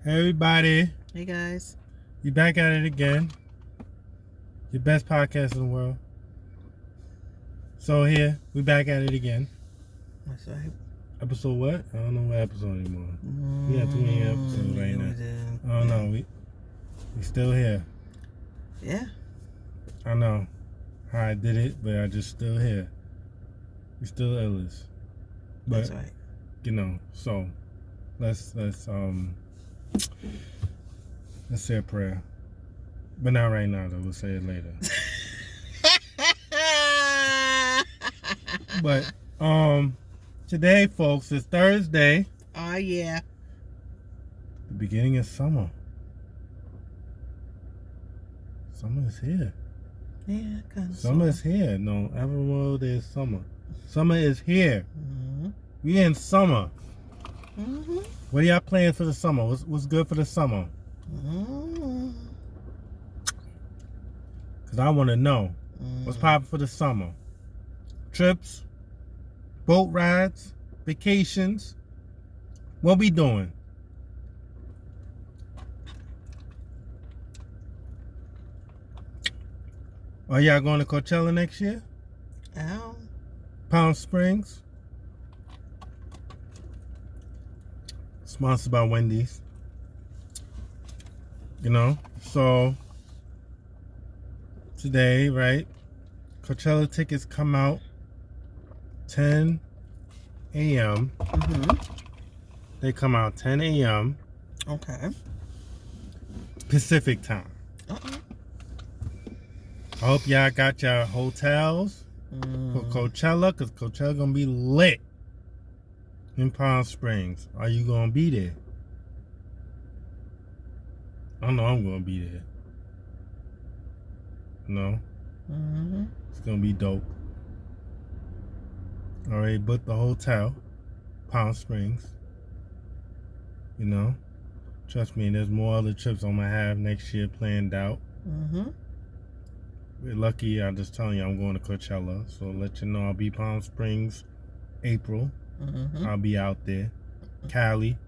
Hey everybody, Hey guys. you back at it again. Your best podcast in the world. So here, we back at it again. That's right. Episode what? I don't know what episode anymore. We got too many episodes right now. I don't know. We still here. Yeah. I know how I did it, but I just still here. We still illest. But That's right. you know, so let's say a prayer. But not right now though, we'll say it later. But today folks is Thursday. Oh yeah. The beginning of summer. Summer is here. Yeah, kind of. Summer is here. No, every world is summer. Summer is here. Mm-hmm. We in summer. Mm-hmm. What are y'all playing for the summer? What's good for the summer? Mm-hmm. Cause I want to know what's popping for the summer. Trips, boat rides, vacations. What we doing? Are y'all going to Coachella next year? Ow. Palm Springs. Sponsored by Wendy's. You know, so today, right? Coachella tickets come out 10 a.m. Mm-hmm. They come out 10 a.m. Okay. Pacific time. Uh-uh. I hope y'all got your hotels for Coachella, because Coachella gonna be lit in Palm Springs. Are you gonna be there? I know I'm gonna be there. No? Mm-hmm. It's gonna be dope. Already booked the hotel, Palm Springs. You know? Trust me, there's more other trips I'm gonna have next year planned out. Mm-hmm. We're lucky, I'm just telling you, I'm going to Coachella. So let you know I'll be Palm Springs, April. Mm-hmm. I'll be out there. Cali.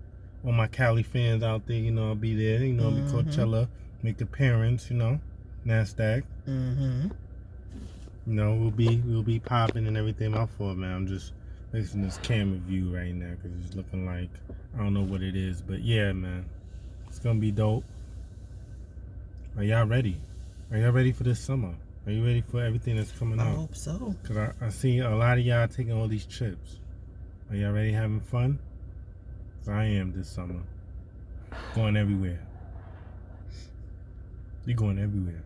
All my Cali fans out there, you know, I'll be there. You know, I'll be Coachella. Make appearance, you know. Nazdaq. Mm-hmm. You know, we'll be popping and everything. My fault, man. I'm just fixing this camera view right now because it's looking like, I don't know what it is. But yeah, man. It's going to be dope. Are y'all ready? Are y'all ready for this summer? Are you ready for everything that's coming I out? hope so. Because I see a lot of y'all taking all these trips. Are y'all ready having fun? Because I am this summer. Going everywhere. You're going everywhere.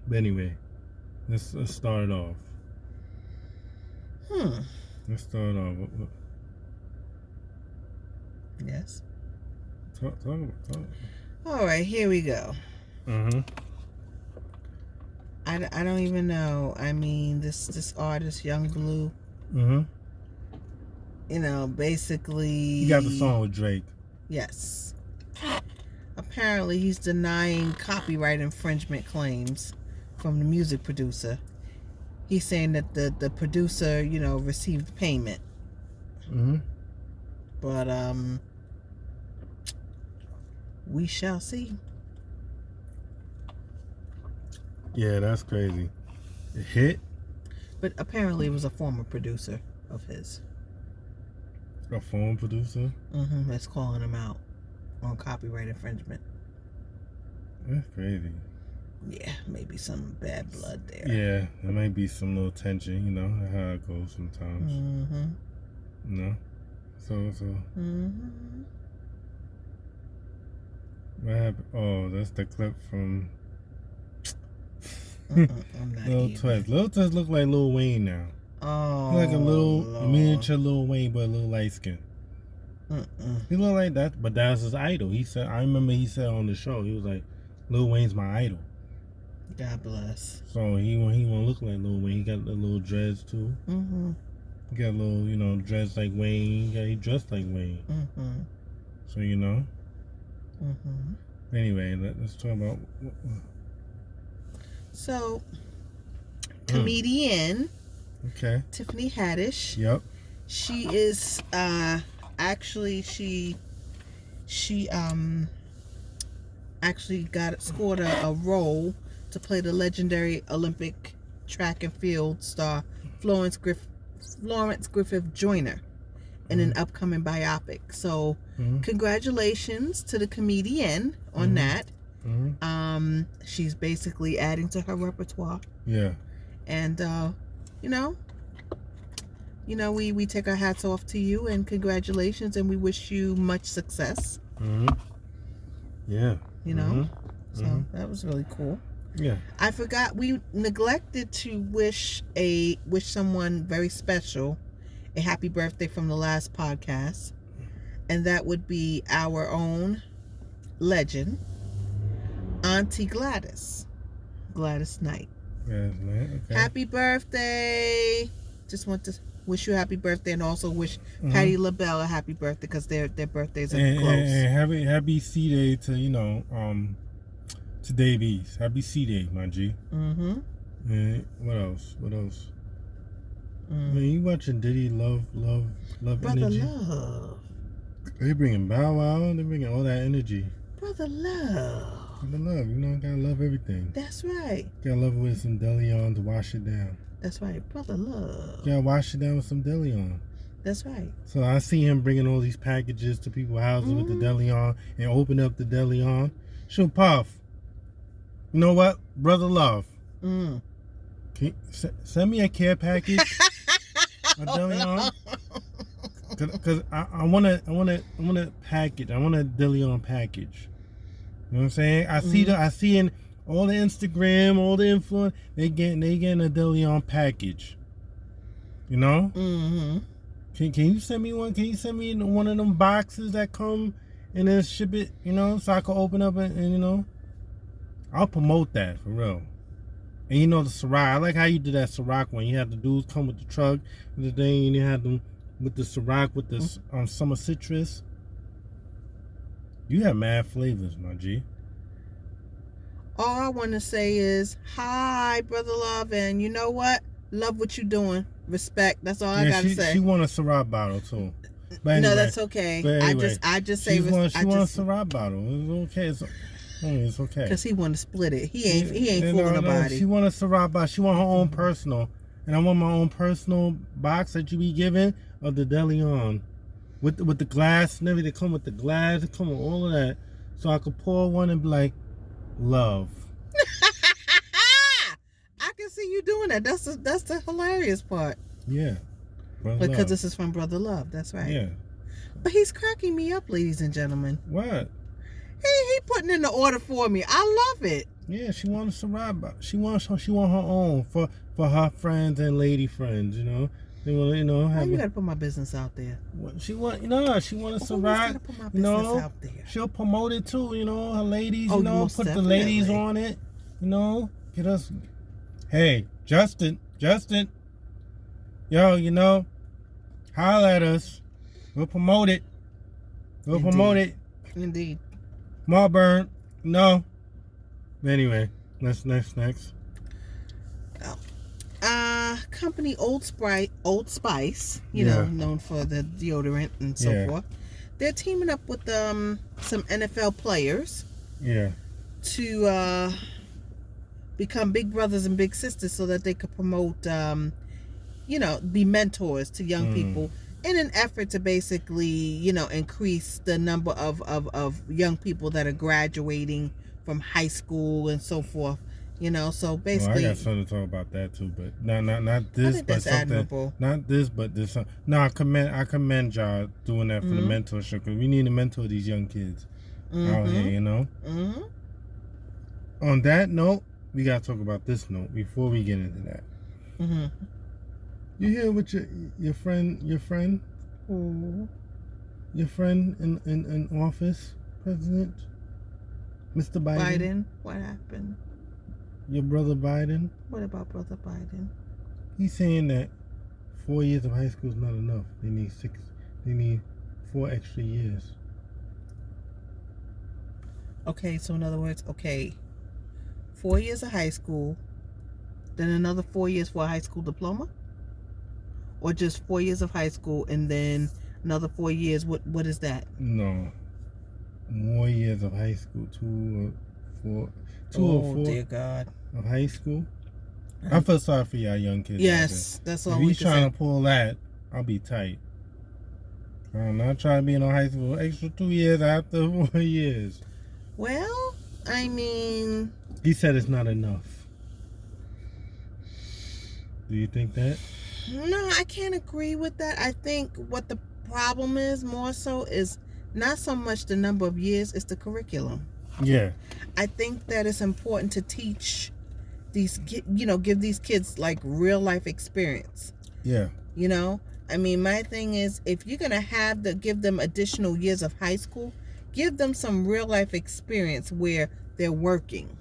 But anyway, let's start it off. Let's start off. Yes. Talk. All right, here we go. Mm-hmm. I don't even know. I mean, this artist, Young Blue. Mm-hmm. You know, basically. You got the song with Drake. Yes. Apparently, he's denying copyright infringement claims from the music producer. He's saying that the producer, you know, received payment. Mm-hmm. But we shall see. Yeah, that's crazy. It hit? But apparently, it was a former producer of his. A phone producer? Mm-hmm. That's calling him out on copyright infringement. That's crazy. Yeah, maybe some bad blood there. Yeah, there might be some little tension, you know, how it goes sometimes. Mm-hmm. You know? So. Mm-hmm. What happened? Oh, that's the clip from I'm not Lil even. Twist. Lil Twist look like Lil Wayne now. Oh, Like a little Lord. miniature Lil Wayne, but a little light skin. He look like that, but that's his idol. He said, I remember he said on the show, he was like, Lil Wayne's my idol. God bless. So he won't look like Lil Wayne. He got the little dreads too. Mm-hmm. He got little, you know, dreads like Wayne. He dressed like Wayne. Mm-hmm. So you know. Mm-hmm. Anyway, let's talk about. So, comedian Okay. She actually scored a role to play the legendary Olympic track and field star Florence Griffith Joyner in an upcoming biopic. So congratulations to the comedian on that. She's basically adding to her repertoire. Yeah. And we take our hats off to you and congratulations, and we wish you much success. Yeah. So that was really cool. Yeah. I forgot, we neglected to wish someone very special a happy birthday from the last podcast, and that would be our own legend, Auntie Gladys Knight. Yes, man. Okay. Happy birthday! Just want to wish you a happy birthday, and also wish Patti LaBelle a happy birthday, because their birthdays are close. And happy C-Day to to Davies. Happy C-Day, my G. And what else? Man, you watching Diddy Love Brother Energy? Love. They bringing Bow Wow. They bringing all that energy. Brother Love. Brother Love, gotta love everything. That's right. Gotta love it with some Deleon to wash it down. That's right. Brother Love. Gotta wash it down with some Deleon. That's right. So I see him bringing all these packages to people's houses with the Deleon and open up the Deleon. Sure, Puff. You know what? Brother Love. Can you send me a care package of Deleon? Cause I want a package. I want a Deleon package. You know what I'm saying? I see in all the Instagram, all the influence, they getting a Deleon package. You know? Can you send me one? Can you send me one of them boxes that come and then ship it? So I can open up and I'll promote that for real. And the Ciroc, I like how you did that Ciroc one. You had the dudes come with the truck and the thing, and you had them with the Ciroc with this summer citrus. You have mad flavors, my G. All I want to say is, hi, Brother Love, and you know what? Love what you're doing. Respect. That's all I gotta say. She want a Ciroc bottle too. But anyway, no, that's okay. Anyway, I just say she want a Ciroc bottle. It's okay. It's okay. Because he want to split it. He ain't fooling nobody. She want a Ciroc box. She want her own personal, and I want my own personal box that you be giving of the Deleon, with the glass and everything. They come with the glass. They come with all of that, so I could pour one and be like, love. I can see you doing that. That's the hilarious part. Yeah. Because this is from Brother Love. That's right. Yeah. But he's cracking me up, ladies and gentlemen. What? He putting in the order for me. I love it. Yeah, she wants a Ciroc box. She want her own for her friends and lady friends. They want have. Why you gotta put my business out there? She want a Ciroc. Put my business out there. She'll promote it too. Her ladies. Put the definitely. ladies on it. Get us. Hey, Justin. Yo, holla at us. We'll promote it. Indeed. Marburn. No. Anyway, next. Company Old Spice, known for the deodorant and so forth. They're teaming up with some NFL players. Yeah. To become big brothers and big sisters, so that they could promote, be mentors to young people, in an effort to basically, increase the number of young people that are graduating from high school and so forth. So basically, I got something to talk about that too, but not this, I think that's but something. admirable. Not this, but this. No, I commend y'all doing that for the mentorship, because we need to mentor these young kids out here. On that note, we gotta talk about this note before we get into that. You hear what your friend in office, President Mr. Biden? What happened? Your brother Biden? What about Brother Biden? He's saying that 4 years of high school is not enough. They need 4 extra years. Okay, so in other words, 4 years of high school, then another 4 years for a high school diploma? Or just 4 years of high school and then another 4 years? What is that? No. more years of high school, two or four dear God. of high school. I feel sorry for y'all young kids. Yes, that's all if we he's can trying say. to pull that, I'll be tight. I'm not trying to be in high school extra 2 years after 4 years. Well, I mean, He said it's not enough. Do you think that? no, I can't agree with that. I think what the problem is more so is not so much the number of years, it's the curriculum. Yeah. I think that it's important to teach these give these kids like real life experience. Yeah. I mean, my thing is, if you're going to give them additional years of high school, give them some real life experience where they're working.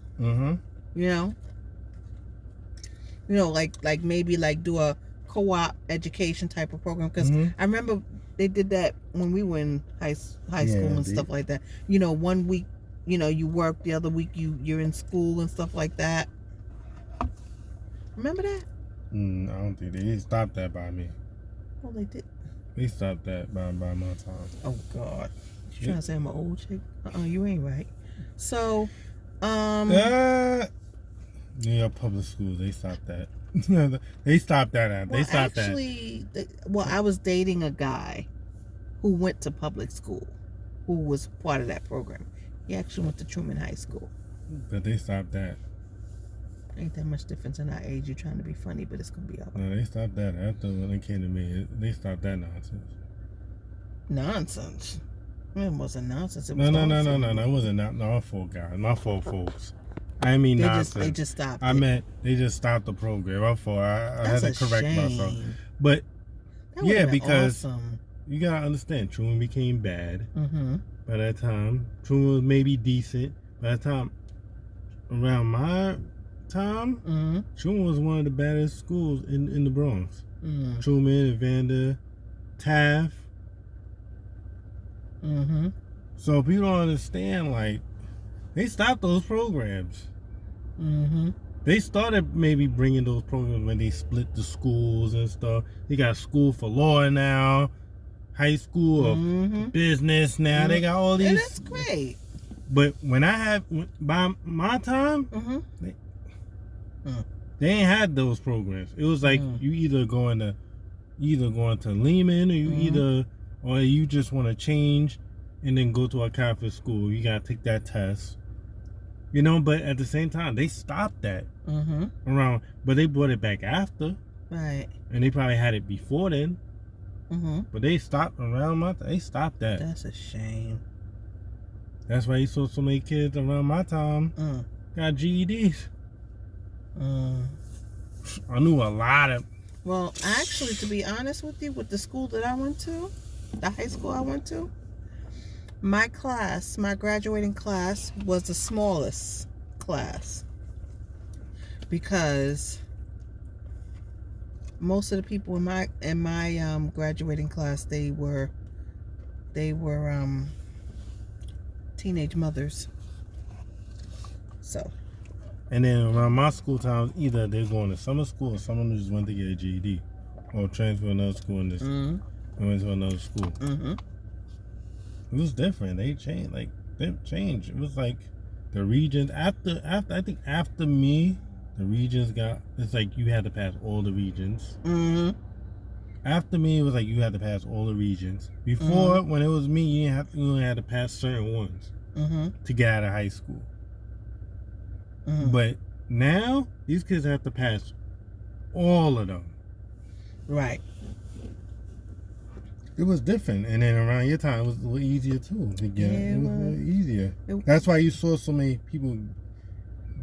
Like maybe like do a co-op education type of program, because I remember they did that when we were in high school and stuff like that. 1 week you work, the other week you're in school and stuff like that. Remember that? I don't think they stopped that by me. Well, they did. They stopped that by my time. Oh God, you trying to say I'm an old chick? You ain't right. So, New York public schools, they stopped that. They stopped that. They stopped that. I was dating a guy who went to public school, who was part of that program. He actually went to Truman High School. But they stopped that. Ain't that much difference in our age. You're trying to be funny, but it's gonna be all right. No, they stopped that after when it came to me. They stopped that nonsense. Nonsense. It wasn't nonsense. It was No. It wasn't. My fault, guys. My fault, folks. I didn't mean nonsense. They just stopped. I meant they just stopped the program. My fault. I had to correct myself. But yeah, because you gotta understand, Truman became bad. By that time, Truman was maybe decent. By that time, around my time, Truman was one of the baddest schools in the Bronx. Truman, Evander, Taft. So people don't understand, like, they stopped those programs. They started maybe bringing those programs when they split the schools and stuff. They got school for law now, high school of business now. They got all these. And that's great. But by my time, they ain't had those programs. It was like you either going to Lehman, or you just want to change and then go to a Catholic school. You gotta take that test. But at the same time, they stopped that around, but they brought it back after. Right. And they probably had it before then. But they stopped around they stopped that. That's a shame. That's why you saw so many kids around my time got GEDs. I knew a lot of. Well, actually, to be honest with you, with the school that I went to, the high school I went to, my graduating class was the smallest class, because most of the people in my graduating class, they were teenage mothers. So. And then around my school times, either they're going to summer school or some of them just went to get a GED or transfer to another school and went to another school. It was different. They changed. It was like the regions after I think after me, the regions it's like you had to pass all the regions. After me, it was like you had to pass all the regions. Before, when it was me, you only had to pass certain ones to get out of high school. But now, these kids have to pass all of them. Right. It was different. And then around your time, it was a little easier, too, to get. Yeah, it was a little easier. That's why you saw so many people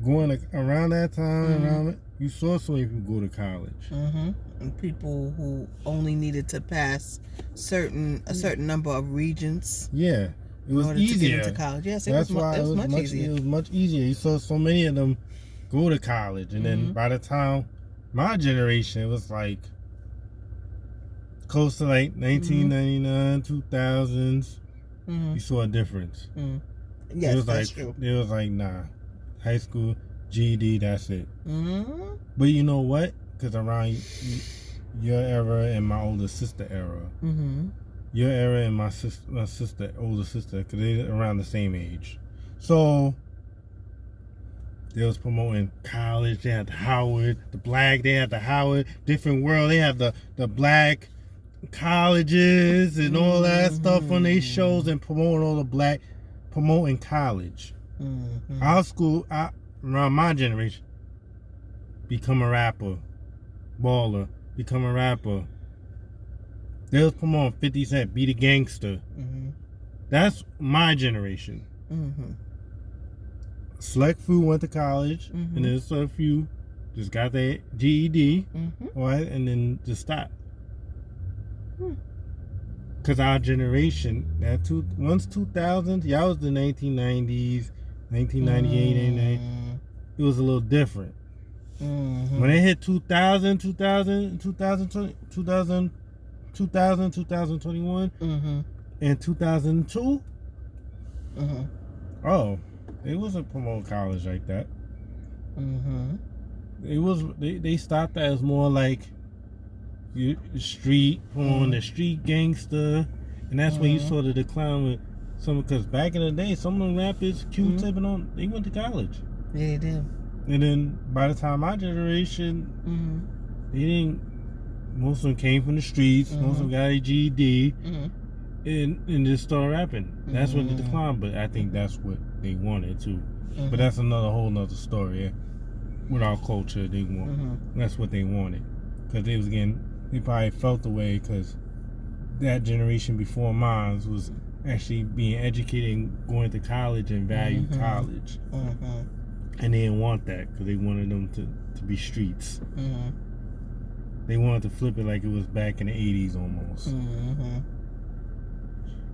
going around that time. You saw so many people go to college. And people who only needed to pass a certain number of regions. Yeah. It was easier. To get into college. Yes, That's why it was much easier. It was much easier. You saw so many of them go to college, and then by the time my generation, it was like close to like 1999, 2000s. You saw a difference. Yes, that's true. It was like, nah, high school, GED, that's it. But you know what? Because around your era and my older sister era, your era and my sister, older sister, because they're around the same age. So they was promoting college. They had the Howard, the black. They had the Howard, different world. They have the black colleges and all that stuff on their shows and promoting all the black, promoting college. Our school, around my generation, become a rapper, baller, become a rapper. They was promoting 50 Cent, be the gangster. That's my generation. Select few went to college, and then a few just got their GED, right, and then just stopped. Because our generation, once 2000, y'all was the 1990s, 1998, 89, it was a little different. When it hit 2000, 2021, and 2002, oh, they wasn't promoting college like that. It was they stopped that as more like street, promoting the street gangster, and that's when you saw the decline with some. Because back in the day, some of them rappers, Q-Tip and on, they went to college. Yeah, they did. And then by the time my generation, they didn't. Most of them came from the streets. Most of them got a GED, and just started rapping. That's when the decline. But I think that's what they wanted too. But that's whole nother story. Yeah. With our culture, they want. That's what they wanted, because they was getting. They probably felt the way because that generation before mine was actually being educated and going to college and value college. And they didn't want that because they wanted them to be streets. They wanted to flip it like it was back in the 80s almost.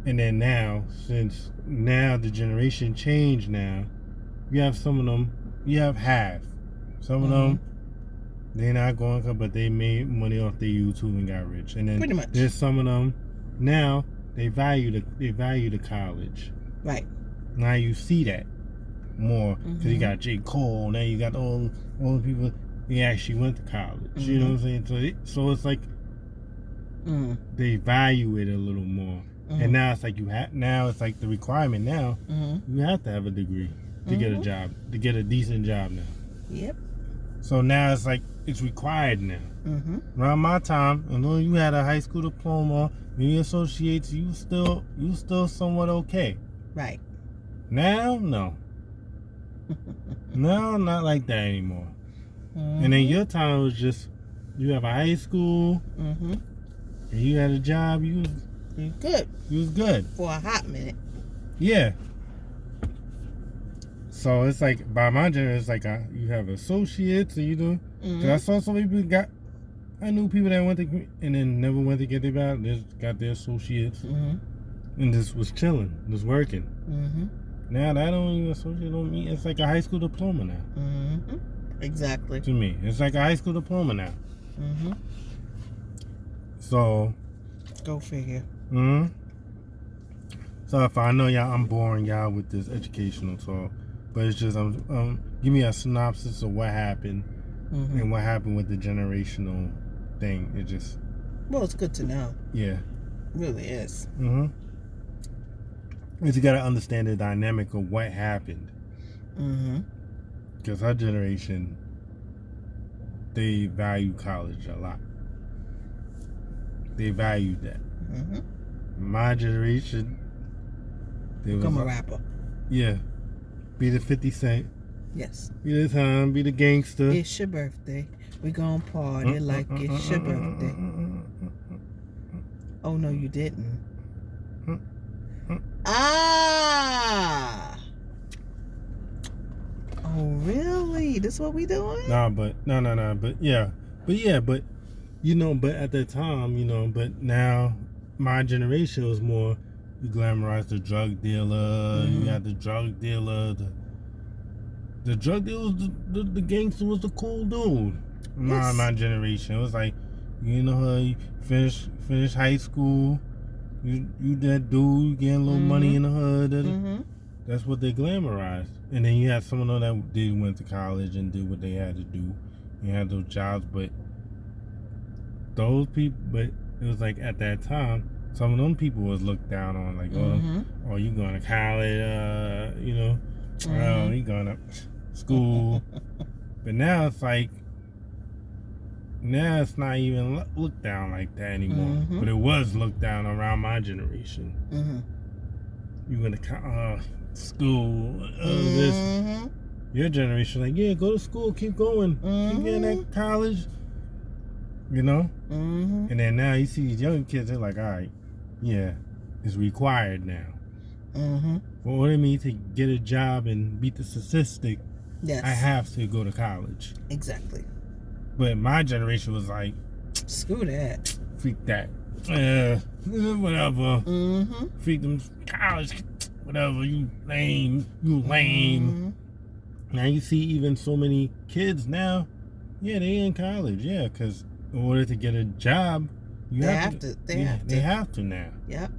And then now, since now the generation changed now, you have some of them, you have half. Some of them, they're not going, but they made money off their YouTube and got rich. And then Pretty much. There's some of them, now they value the college. Right. Now you see that more because you got J. Cole. Now you got all the people. They actually went to college. You know what I'm saying? So it's like they value it a little more. And now it's like now it's like the requirement now. You have to have a degree to get a job, to get a decent job now. Yep. So now it's like it's required now. Around my time, although you had a high school diploma, maybe associates, you still somewhat okay. Right. Now, no. No, not like that anymore. And then your time was just, you have a high school, and you had a job, you was good. For a hot minute. Yeah. So it's like, by my generation, it's like you have associates, and you do. Cause I saw some people I knew people that went to, and then never went to get their job, just got their associates, and just was chilling, just working. Now that don't even associate don't mean, it's like a high school diploma now. Exactly. To me, it's like a high school diploma now. So. Go figure. So if I know y'all, I'm boring y'all with this educational talk, but it's just give me a synopsis of what happened and what happened with the generational thing. It just. Well, it's good to know. Yeah. It really is. But you gotta understand the dynamic of what happened. Because our generation, they value college a lot. They valued that. My generation, they Become was a rapper. Yeah. Be the 50 Cent. Yes. Be the time, be the gangster. It's your birthday. We gon' party like it's your birthday. Oh, no, you didn't. Ah! Oh, really? This what we doing? No, but you know, but at the time, you know, but now my generation was more, you glamorize the drug dealer, you got the drug dealer, the drug dealer, the gangster was the cool dude. My generation, it was like, you know, you finish high school, you that dude, you getting a little money in the hood. That's what they glamorized. And then you had some of them that did went to college and did what they had to do. You had those jobs, but those people, but it was like at that time, some of them people was looked down on, like, oh, you going to college, you know, oh, you going to school. But now it's like, now it's not even looked down like that anymore. But it was looked down around my generation. You going to school, this. Your generation, like, yeah, go to school, keep going, keep getting that college, you know? And then now you see these young kids, they're like, all right, yeah, it's required now. Well, what do you mean to get a job and beat the statistic? Yes. I have to go to college. Exactly. But my generation was like, screw that. Freak that. Whatever. Freak them college, whatever, you lame. Now you see even so many kids now, yeah, they in college, yeah, because in order to get a job, they have to now. Yep.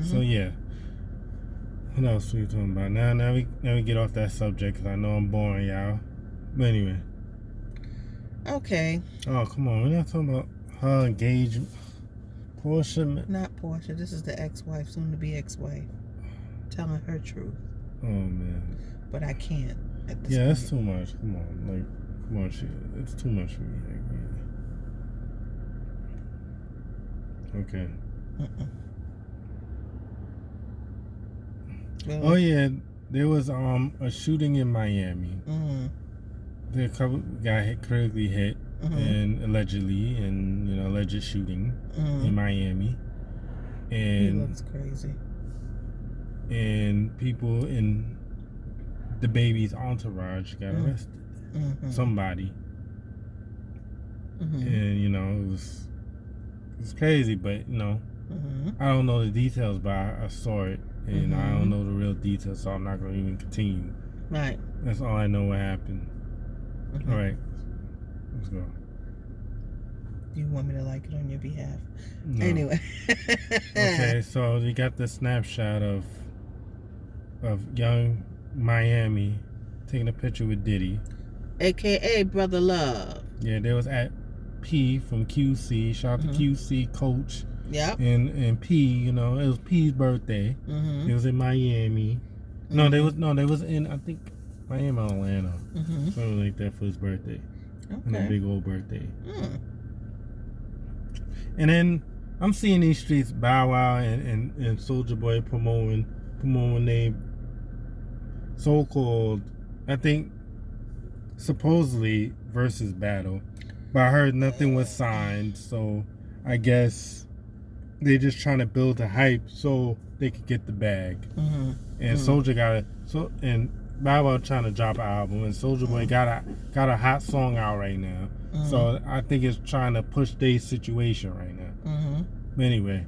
So yeah. What else were you talking about? Now we get off that subject because I know I'm boring y'all. But anyway. Okay. Oh, come on, we're not talking about her engagement. Portia. Not Portia. This is the ex-wife, soon to be ex-wife, telling her truth. Oh man. But I can't. Yeah, that's too much. Come on, it's too much for me. Okay. Really? Oh yeah, there was a shooting in Miami. The couple got critically hit, and allegedly, alleged shooting in Miami, and he looks crazy. And people in the baby's entourage got arrested. Somebody. And it was crazy, but I don't know the details, but I saw it, and I don't know the real details, so I'm not going to even continue. Right. That's all I know what happened. All right, let's go. You want me to like it on your behalf? No. Anyway. Okay, so you got the snapshot of young Miami taking a picture with Diddy, aka Brother Love. Yeah, there was at P from QC. Shout out to QC coach. Yep. And P, it was P's birthday. It was in Miami. No, they was in, I think, Miami or Atlanta. Something like that for his birthday. Okay. And a big old birthday. And then I'm seeing these streets, Bow Wow and Soulja Boy promoting their so-called, I think, supposedly versus battle. But I heard nothing was signed, so I guess they're just trying to build a hype so they could get the bag. And Soulja and Bow Wow trying to drop an album, and Soulja Boy got a hot song out right now. So I think it's trying to push their situation right now. But anyway,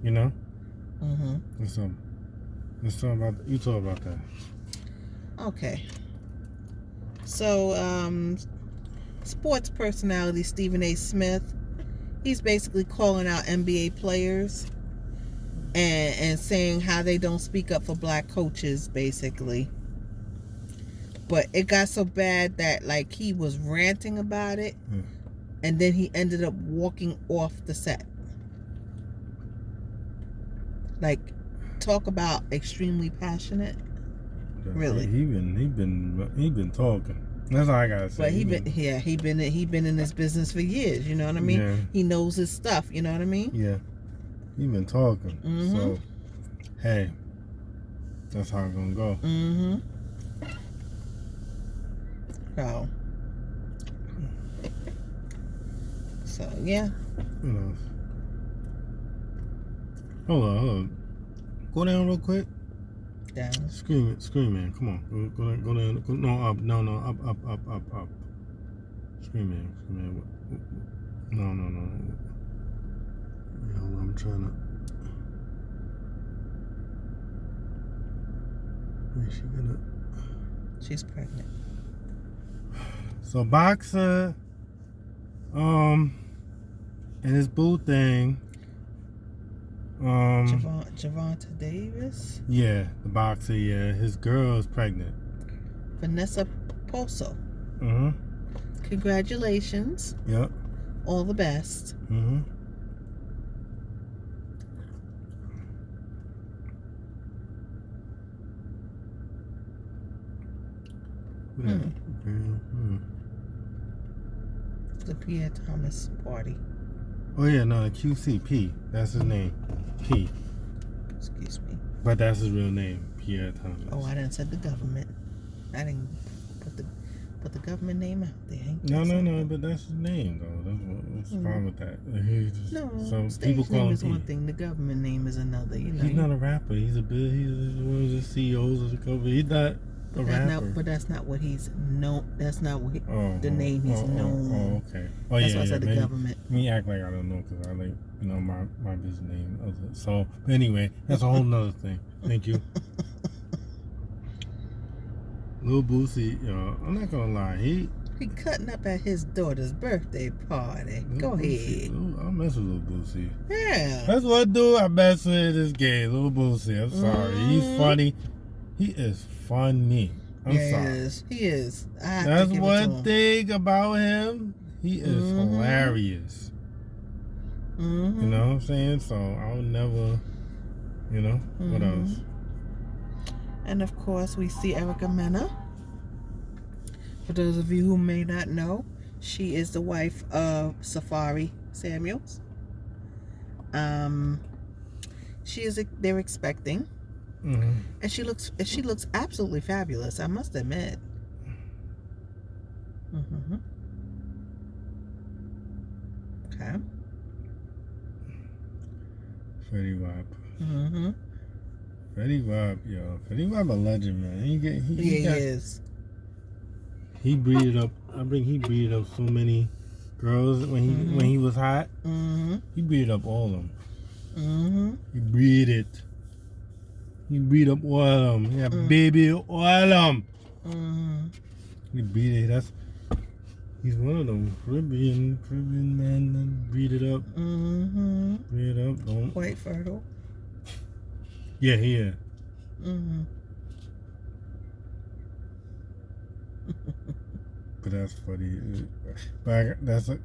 let's talk about that. Okay. So, sports personality Stephen A. Smith, he's basically calling out NBA players and saying how they don't speak up for black coaches, basically. But it got so bad that, he was ranting about it, and then he ended up walking off the set. Talk about extremely passionate. Really, he been talking. That's all I gotta say. But he been in this business for years. You know what I mean? Yeah. He knows his stuff. You know what I mean? Yeah, he been talking. So, hey, that's how it's gonna go. So yeah. Hold on. Go down real quick. Down. Scream, man. Come on. Go down. No, up. No, up. Scream, man. No. Yo, I'm trying to. Where's she gonna? She's pregnant. So boxer, and his boo thing. Javonta Davis? Yeah, the boxer, yeah. His girl is pregnant. Vanessa Poso. Congratulations. Yep. All the best. The Pierre Thomas party. Oh yeah, no, QCP. That's his name. P. Excuse me. But that's his real name, Pierre Thomas. Oh, I didn't say the government. I didn't put the government name out there. No, but that's his name though. What's wrong with that? No, stage name is one thing. The government name is another. You know, he's not a rapper. He's one of the CEOs of the company. He's not a rapper. But that's not what he's known. That's not what the name he's known. Oh, okay. Oh, that's yeah, why I said the government. Me act like I don't know because I like my business name. So anyway, that's a whole nother thing. Thank you. Lil Boosie, y'all, I'm not gonna lie, he cutting up at his daughter's birthday party. Go ahead. I mess with Lil Boosie. Yeah. That's what I do. I mess with this gay Lil Boosie. I'm sorry. He's funny. He is funny. I'm sorry. He is. That's one thing about him. He is hilarious. You know what I'm saying? So I'll never, what else? And of course, we see Erica Mena. For those of you who may not know, she is the wife of Safari Samuels. They're expecting, and she looks absolutely fabulous. I must admit. Okay. Freddie Wap. Freddie Wap, yo. Freddie Wap a legend, man. He is. He breeded up. He breeded up so many girls when he was hot. He breeded up all of them. He breeded up all of them. Yeah, baby, all of them. He breeded. He's one of them Caribbean men that breeded up. Breeded up. Don't. Quite fertile. Yeah, he is. But that's funny. But that's a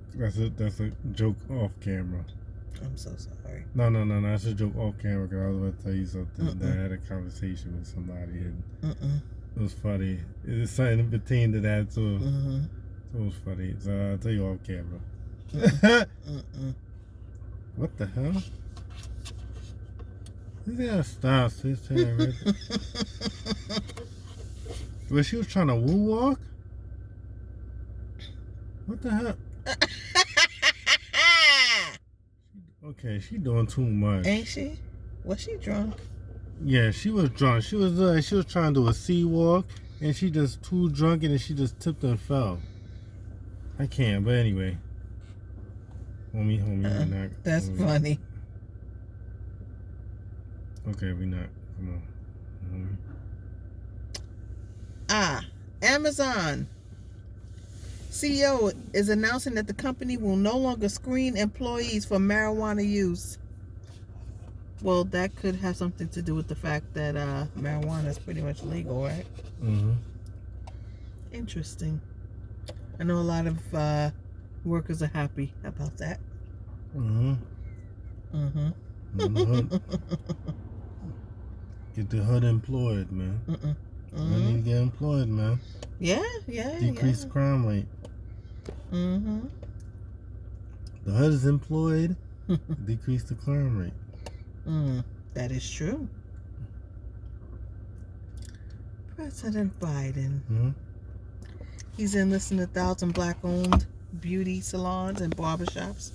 joke off camera. I'm so sorry. No, that's a joke off camera. Cause I was about to tell you something. That I had a conversation with somebody and it was funny. It's something in between to that too. So it was funny. So I'll tell you off camera. What the hell? You gotta stop, sister. Well, she was trying to woo walk? What the hell? Okay, she doing too much. Ain't she? Was she drunk? Yeah, she was drunk. She was trying to do a sea walk, and she just too drunk, and then she just tipped and fell. I can't, but anyway. Homie, not. That's funny. Okay, we not. Come on. Amazon CEO is announcing that the company will no longer screen employees for marijuana use. Well, that could have something to do with the fact that marijuana is pretty much legal, right? Interesting. I know a lot of workers are happy about that. Get the hood employed, man. I need to get employed, man. Yeah. Decrease crime rate. The hood is employed. Decrease the crime rate. That is true. President Biden. He's enlisting 1,000 black-owned beauty salons and barbershops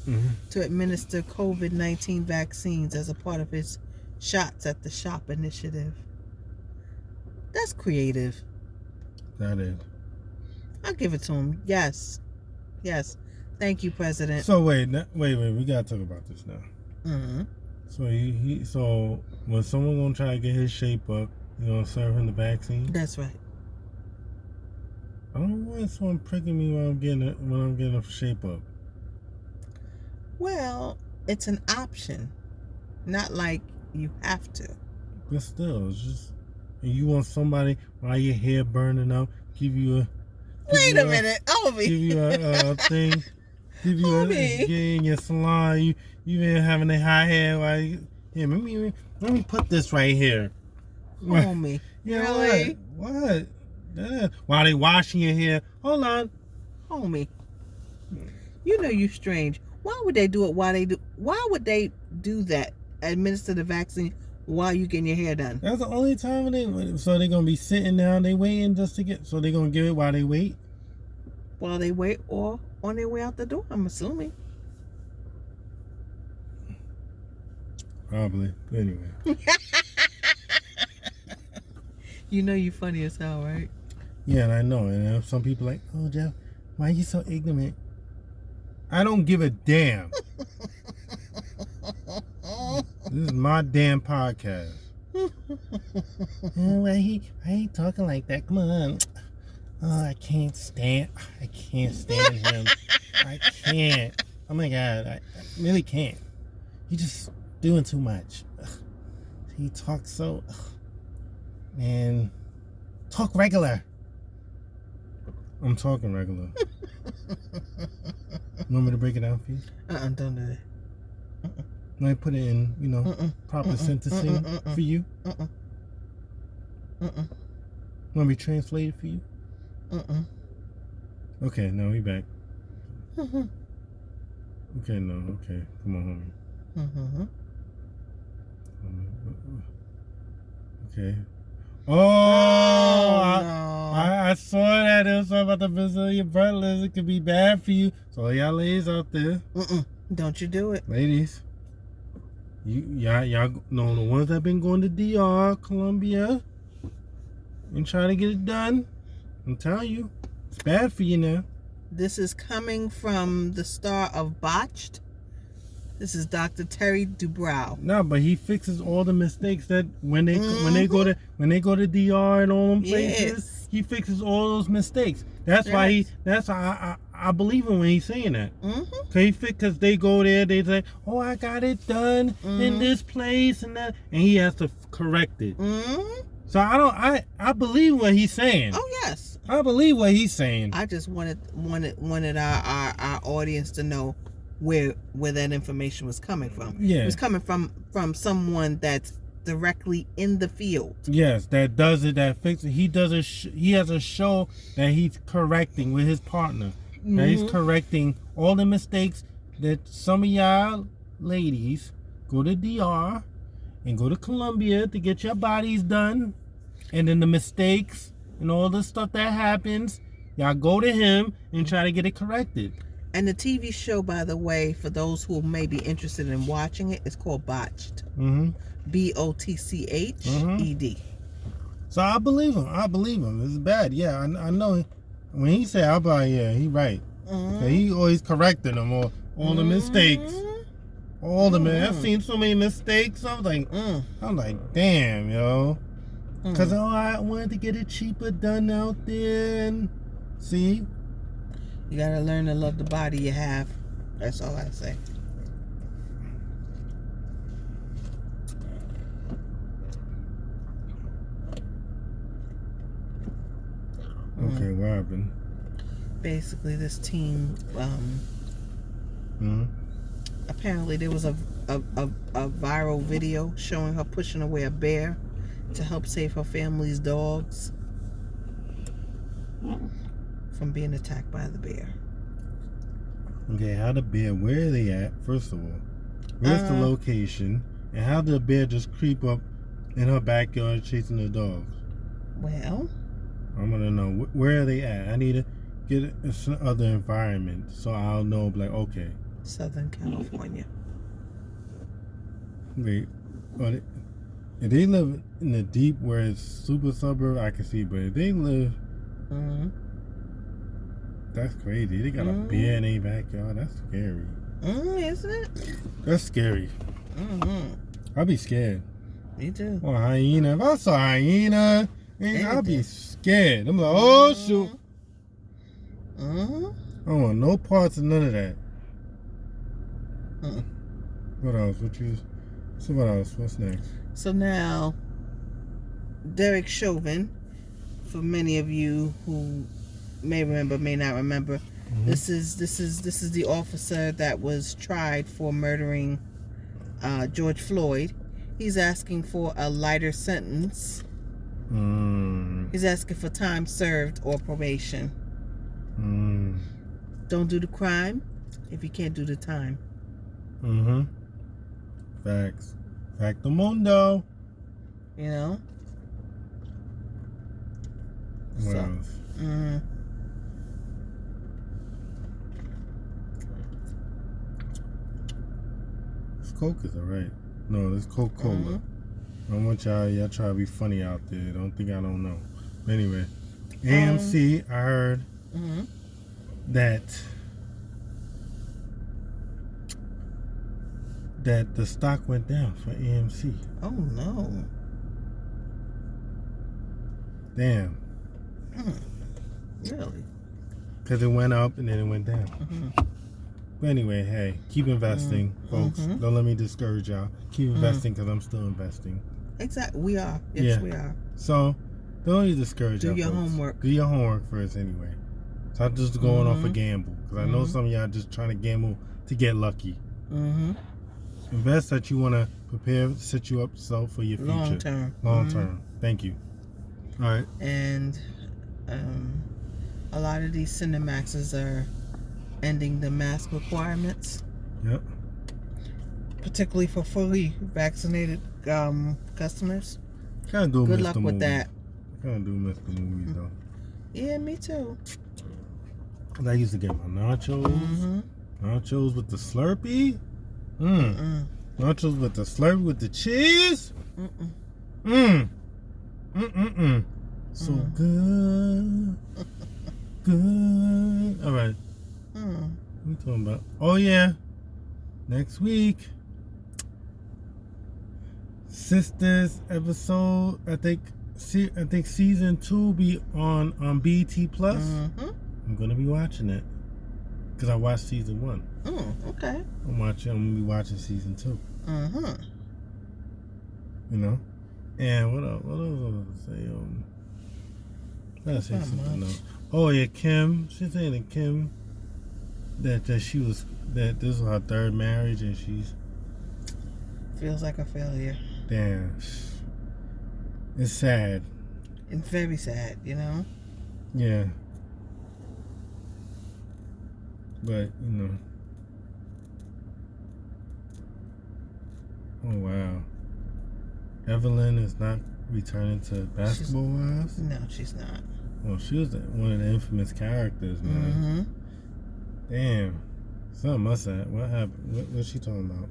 to administer COVID-19 vaccines as a part of his Shots at the Shop initiative. That's creative. That is. I'll give it to him. Yes. Thank you, President. So wait. We gotta talk about this now. So so when someone gonna try to get his shape up, you gonna serve him the vaccine? That's right. I don't want someone pricking me when I'm getting a shape up. Well, it's an option, not like you have to. But still, it's just you want somebody while your hair burning up, give you a. Wait a minute, Obi. Give you a thing. Give you in your salon. You been having a high hair. Like, yeah, let me put this right here. Homie. Yeah, really? What? While they washing your hair. Hold on. Homie, you know you strange. Why would they do it? Why would they do that? Administer the vaccine while you getting your hair done. That's the only time so they're gonna be sitting down, they waiting just to get. So they're gonna give it while they wait. While they wait, or on their way out the door. I'm assuming. Probably. But anyway. You know you funny as hell, right? Yeah, and I know. And some people like, oh Jeff, why are you so ignorant? I don't give a damn. This is my damn podcast. Why he talking like that? Come on. Oh, I can't stand him. I can't. Oh my God, I really can't. He just doing too much. He talks so. Man, talk regular. I'm talking regular. Want me to break it down for you? Don't do that. Let me put it in, proper sentencing for you. Want me to translate it for you? Okay, no, we back. Okay, no, okay. Come on, homie. Okay. Oh, no. I saw that. It was about the Brazilian butlers. It could be bad for you. So y'all ladies out there. Don't you do it. Ladies. Y'all know the ones that been going to DR, Colombia, and trying to get it done. I'm telling you, it's bad for you now. This is coming from the star of Botched. This is Dr. Terry Dubrow. No, but he fixes all the mistakes that when they go to DR and all them places, Yes. he fixes all those mistakes. That's why I believe him when he's saying that. Because they go there, they say, "Oh, I got it done in this place and that," and he has to correct it. So I believe what he's saying. Oh yes, I believe what he's saying. I just wanted our audience to know where that information was coming from. Yeah, it was coming from someone that's directly in the field. Yes, that does it. That fixes it. He has a show that he's correcting with his partner. That he's correcting all the mistakes that some of y'all ladies go to DR and go to Colombia to get your bodies done, and then the mistakes and all the stuff that happens, y'all go to him and try to get it corrected. And the TV show, by the way, for those who may be interested in watching it, is called Botched. BOTCHED. So I believe him. It's bad. Yeah, I know. When he said, "I'll buy," yeah, he right. He always correcting them all the mistakes. All the I've seen so many mistakes. I'm like, damn, yo. Cause I wanted to get it cheaper done out there. And see, you gotta learn to love the body you have. That's all I say. Okay, what happened? Basically, this team, apparently there was a viral video showing her pushing away a bear to help save her family's dogs from being attacked by the bear. Okay, how the bear, where are they at, first of all? Where's the location? And how did the bear just creep up in her backyard chasing the dogs? Well, I'm gonna know, where are they at? I need to get other environment so I'll know, like, okay. Southern California. Wait, if they live in the deep where it's super suburb, I can see, but if they live, that's crazy. They got a bear in their backyard. That's scary. Isn't it? That's scary. I'd be scared. Me too. Or a hyena. If I saw a hyena, I'd be scared. I'm like, oh shoot. I don't want no parts of none of that. What else? What else? What's next? So now, Derek Chauvin, for many of you who may remember, may not remember, this is the officer that was tried for murdering George Floyd. He's asking for a lighter sentence He's asking for time served or probation. Don't do the crime if you can't do the time. Facts. Factamundo. You know? What So, else? This Coke is alright. No, this Coca-Cola. I don't want y'all try to be funny out there. Don't think I don't know. Anyway, AMC, I heard that the stock went down for AMC. Oh no. Damn. Really? Because it went up and then it went down. But anyway, hey, keep investing, folks. Don't let me discourage y'all. Keep investing because I'm still investing. Exactly. We are. Yes, we are. So, don't let me discourage y'all. Do your folks. homework. Do your homework first anyway. Stop just going off a gamble. Because I know some of y'all just trying to gamble to get lucky. Invest that you want to prepare, set you up so for your future. Long term. Thank you. All right. And a lot of these Cinemaxes are ending the mask requirements. Yep. Particularly for fully vaccinated customers. Kind of do Good miss luck the with movies. that. Kind of do miss the movies though. Yeah, me too. I used to get my nachos. Nachos with the Slurpee. Nachos with the Slurpee with the cheese. So good. Good. All right. What are we talking about? Oh yeah. Next week. Sisters episode. I think season 2 be on BET Plus. I'm gonna be watching it because I watched season 1. Okay. I'm gonna be watching season 2. You know. And what else? What else was I gonna say? Gotta say something else. Oh yeah, Kim. She's saying that Kim that this was her 3rd marriage and she's feels like a failure. Damn. It's sad. It's very sad, you know? Yeah. But, you know. Oh, wow. Evelyn is not returning to Basketball Wives? No, she's not. Well, she was one of the infamous characters, man. Damn. Something must have. What happened? What's she talking about?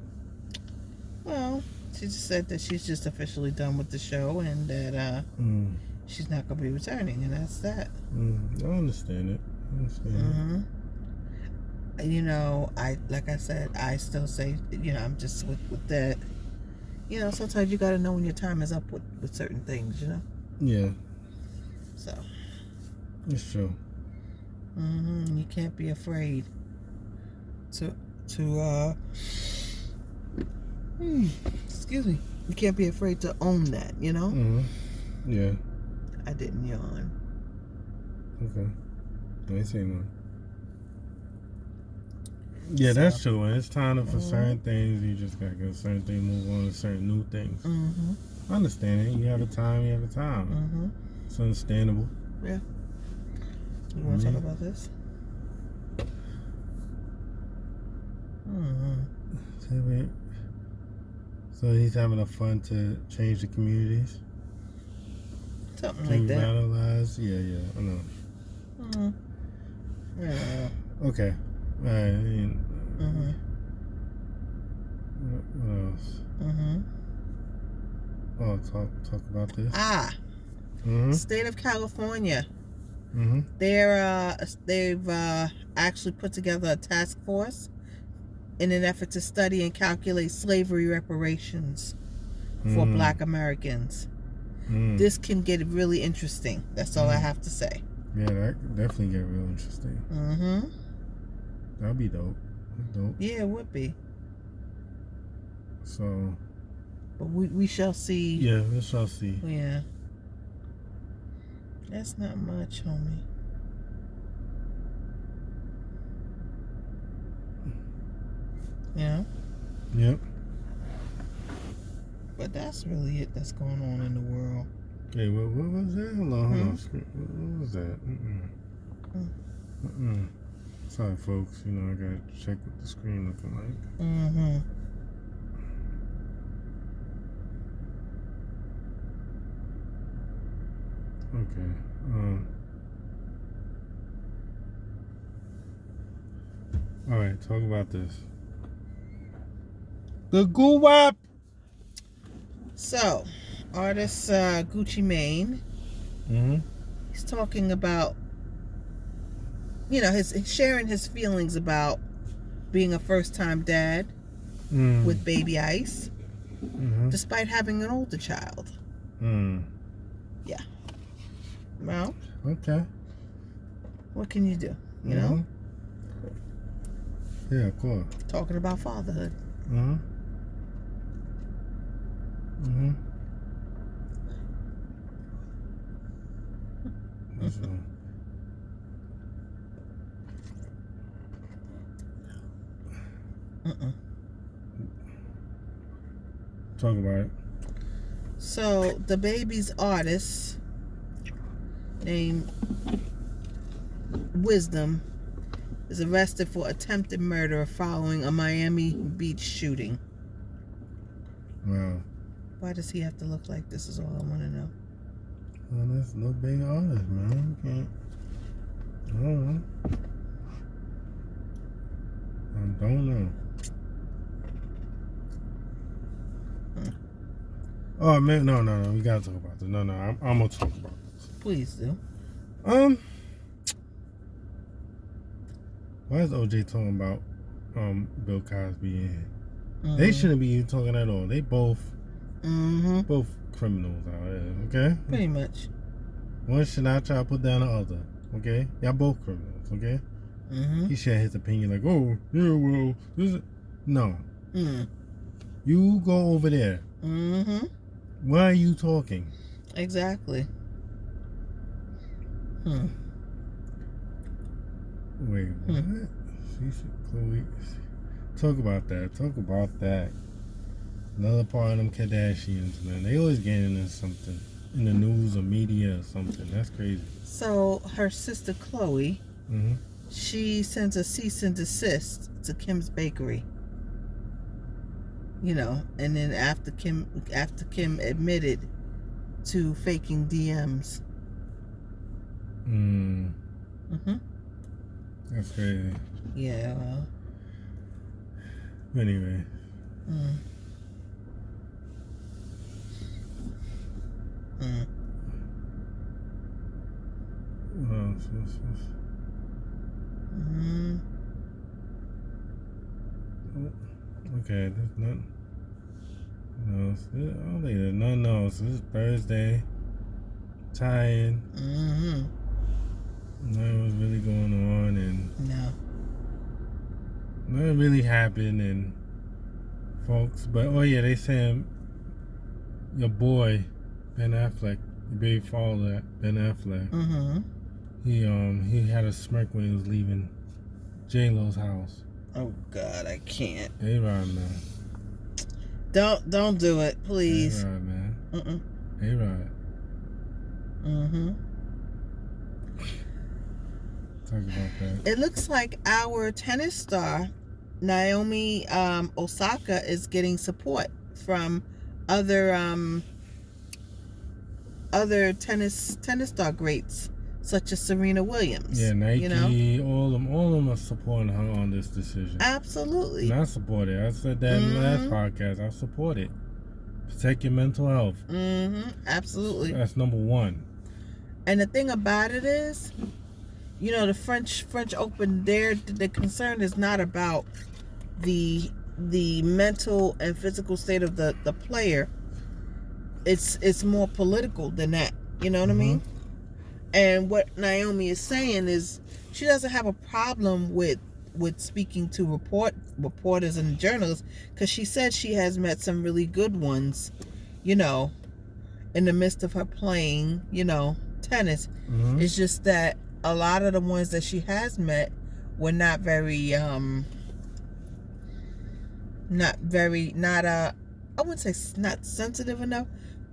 Well, she just said that she's just officially done with the show and that she's not going to be returning, and that's that. I understand it. You know, like I said, I still say, you know, I'm just with that. You know, sometimes you got to know when your time is up with certain things, you know? Yeah. So. It's true. You can't be afraid to excuse me. You can't be afraid to own that, you know? Yeah. I didn't yawn. Okay. I ain't saying one. Yeah, that's true. And it's time for certain things. You just gotta go certain things, move on to certain new things. I understand it. You have a time. You have a time. It's understandable. Yeah. You want to talk about this? So he's having a fund to change the communities. Something like that. Revitalize. Yeah, I know. Yeah. Okay. All right. What else? Oh, talk about this. State of California. They've actually put together a task force in an effort to study and calculate slavery reparations for Black Americans. This can get really interesting. That's all I have to say. Yeah, that could definitely get real interesting. That'd be dope. Yeah, it would be. So. But we shall see. Yeah, we shall see. Yeah. That's not much, homie. Yeah. Yep. But that's really it that's going on in the world. Hey, what was that? Hold on. What was that? Sorry, folks. You know, I gotta check what the screen looking like. Okay. All right. Talk about this. The Goo-Wop. So, artist Gucci Mane. He's talking about, his sharing his feelings about being a first-time dad with baby Ice, despite having an older child. Yeah. Well. Okay. What can you do? You know. Yeah, of course. Talking about fatherhood. What's wrong? Talk about it. So the baby's artist named Wisdom is arrested for attempted murder following a Miami Beach shooting. Wow. Why does he have to look like this is all I want to know. Well, that's no big artist, man. You can't. I don't know. Oh, man. No. We gotta talk about this. No. I'm gonna talk about this. Please do. Why is OJ talking about Bill Cosby in? They shouldn't be even talking at all. They both criminals out here, okay? Pretty much. One should not try to put down the other, okay? Y'all both criminals, okay? He shared his opinion like, oh, yeah, well, this is... No. You go over there. Why are you talking? Exactly. Wait, what? Chloe. Talk about that. Another part of them Kardashians, man. They always getting into something in the news or media or something. That's crazy. So her sister Chloe, she sends a cease and desist to Kim's Bakery. And then after Kim admitted to faking DMs. That's crazy. Yeah, well. Anyway. What else? Okay, there's nothing. No, there's nothing else. It's Thursday. Tired. Nothing was really going on, and nothing really happened, and folks. But they saying your boy Ben Affleck, your baby father Ben Affleck, he had a smirk when he was leaving J-Lo's house. Oh God, I can't. Hey, right, man. Don't do it, please. Hey, right, man. Hey, right. Talk about that. It looks like our tennis star Naomi Osaka is getting support from other tennis star greats such as Serena Williams. Yeah, Nike, all of them are supporting her on this decision. Absolutely. And I support it. I said that in the last podcast. I support it. Protect your mental health. Absolutely. That's number one. And the thing about it is, the French Open, the concern is not about the mental and physical state of the player. It's more political than that. You know what I mean? And what Naomi is saying is she doesn't have a problem with speaking to reporters and journalists, because she said she has met some really good ones, in the midst of her playing, tennis. It's just that a lot of the ones that she has met were not very I wouldn't say not sensitive enough,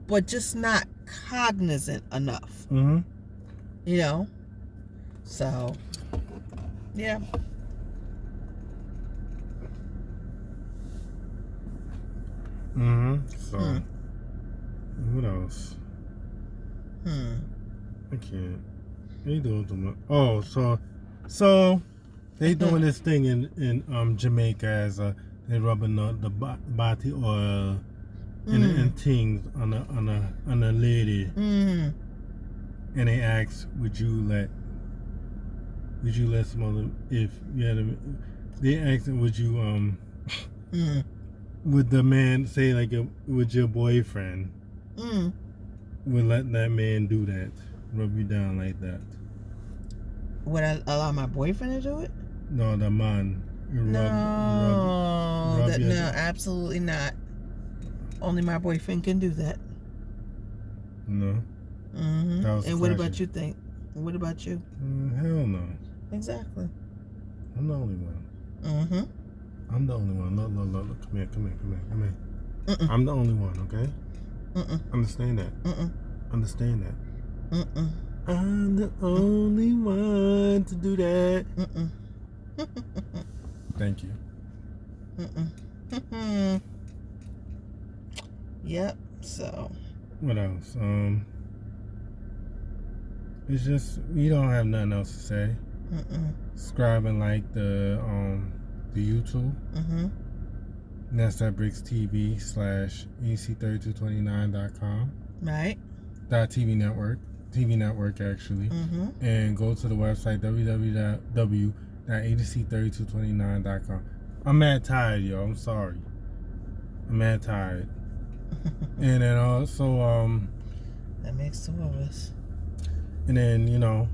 but just not cognizant enough. Mm-hmm. You know? So, yeah. Mm-hmm. So, what else? I can't. They doing too much. Oh, so they doing this thing in Jamaica as they rubbing the body oil and things on a lady, and they ask, would you let some other, if you had a, they asked, would you would the man say, like, would your boyfriend would let that man do that, rub you down like that? Would I allow my boyfriend to do it? No, the man. No, rub no, absolutely not. Only my boyfriend can do that. No. And what about you think? What about you? Hell no. Exactly. I'm the only one. I'm the only one. Look. Come here. I'm the only one, okay? Understand that. Understand that. I'm the only one to do that. Thank you. Yep. So. What else? It's just, we don't have nothing else to say. Subscribe and like the YouTube. Nazdaq Brixx TV /EC3229.com. Right. .TV network. TV network, actually. And go to the website www.adc3229.com. I'm mad tired, yo. I'm sorry. I'm mad tired. And then also, that makes two of us. And then, you know,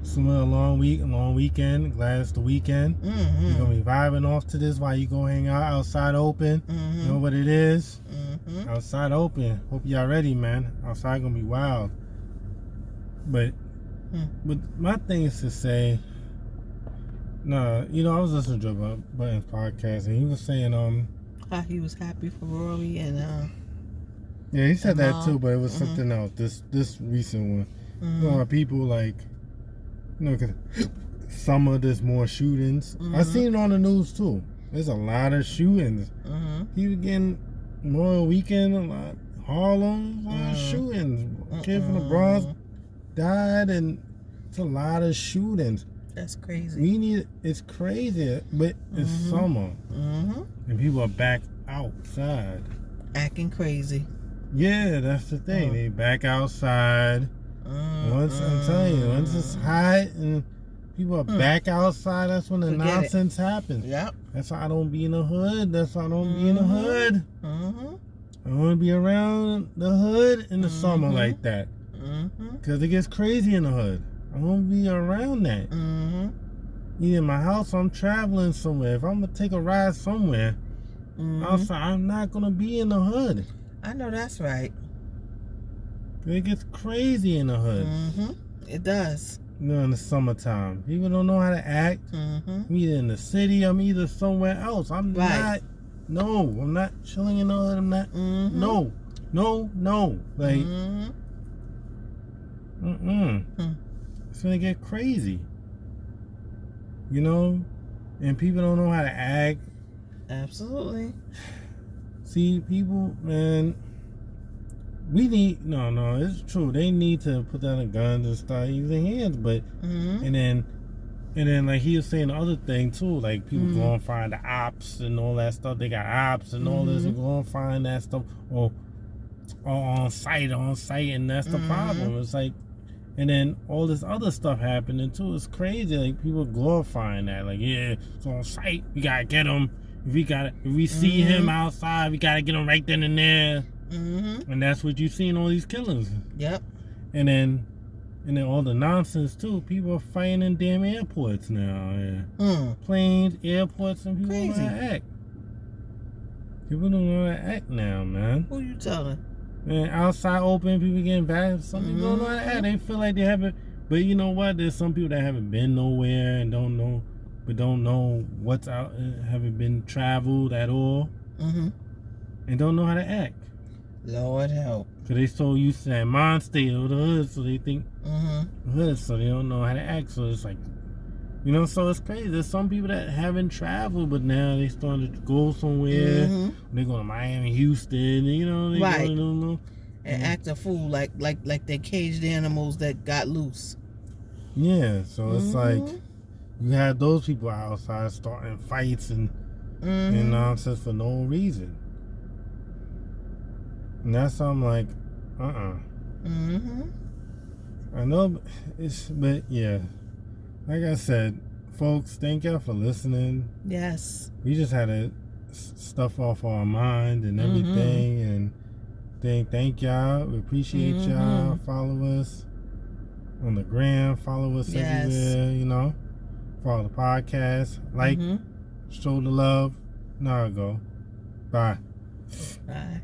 it's a long weekend. Glad it's the weekend. You're gonna be vibing off to this while you go hang out outside open. You know what it is? Outside open. Hope y'all ready, man. Outside gonna be wild. But my thing is to say, I was listening to Joe Budden's podcast, and he was saying how he was happy for Rory and yeah, he said that too, but it was something else. This recent one, people like, cause summer there's more shootings. I seen it on the news too. There's a lot of shootings. People getting more weekend, a lot Harlem, a lot of shootings. Kid from the Bronx died, and it's a lot of shootings. That's crazy. It's crazy, but it's summer, and people are back outside acting crazy. Yeah, that's the thing. They back outside. Once I'm telling you, once it's hot and people are back outside, that's when the nonsense happens. Yep. That's why I don't be in the hood. That's why I don't be in the hood. I don't want to be around the hood in the summer like that. Because it gets crazy in the hood. I don't be around that. In my house, I'm traveling somewhere. If I'm going to take a ride somewhere outside, I'm not going to be in the hood. I know that's right. It gets crazy in the hood. It does. In the summertime. People don't know how to act. I'm either in the city, I'm either somewhere else. I'm not chilling in the hood. I'm not, no. Like, it's gonna get crazy. And people don't know how to act. Absolutely. See, people, man, it's true. They need to put down the guns and start using hands, but and then like he was saying the other thing too, like people go and find the ops and all that stuff. They got ops and all this, and go and find that stuff or on site, and that's the problem. It's like, and then all this other stuff happening too. It's crazy. Like people glorifying that, like, yeah, it's on site. We gotta get him. If we see him outside, we gotta get him right then and there. And that's what you see in all these killings. Yep. And then all the nonsense too. People are fighting in damn airports now. Yeah. Planes, airports, and people don't know how to act. People don't know how to act now, man. Who you telling? Man, outside open, people getting back. Some people don't know how to act. They feel like they haven't. But you know what? There's some people that haven't been nowhere and don't know what's out, haven't been traveled at all, and don't know how to act. Lord help. Cause they so used to that mind state of the hood, so they think hood, so they don't know how to act. So it's like, you know, so it's crazy. There's some people that haven't traveled, but now they starting to go somewhere. They go to Miami, Houston, you know, they Right. go And act a fool like they caged animals that got loose. yeah. So it's like you have those people outside starting fights and nonsense for no reason. And that's I'm like, I know but yeah. Like I said, folks, thank y'all for listening. Yes. We just had to stuff off our mind and everything, and thank y'all. We appreciate y'all. Follow us on the gram. Follow us everywhere. You know, follow the podcast. Like, show the love. Now I go. Bye. Bye.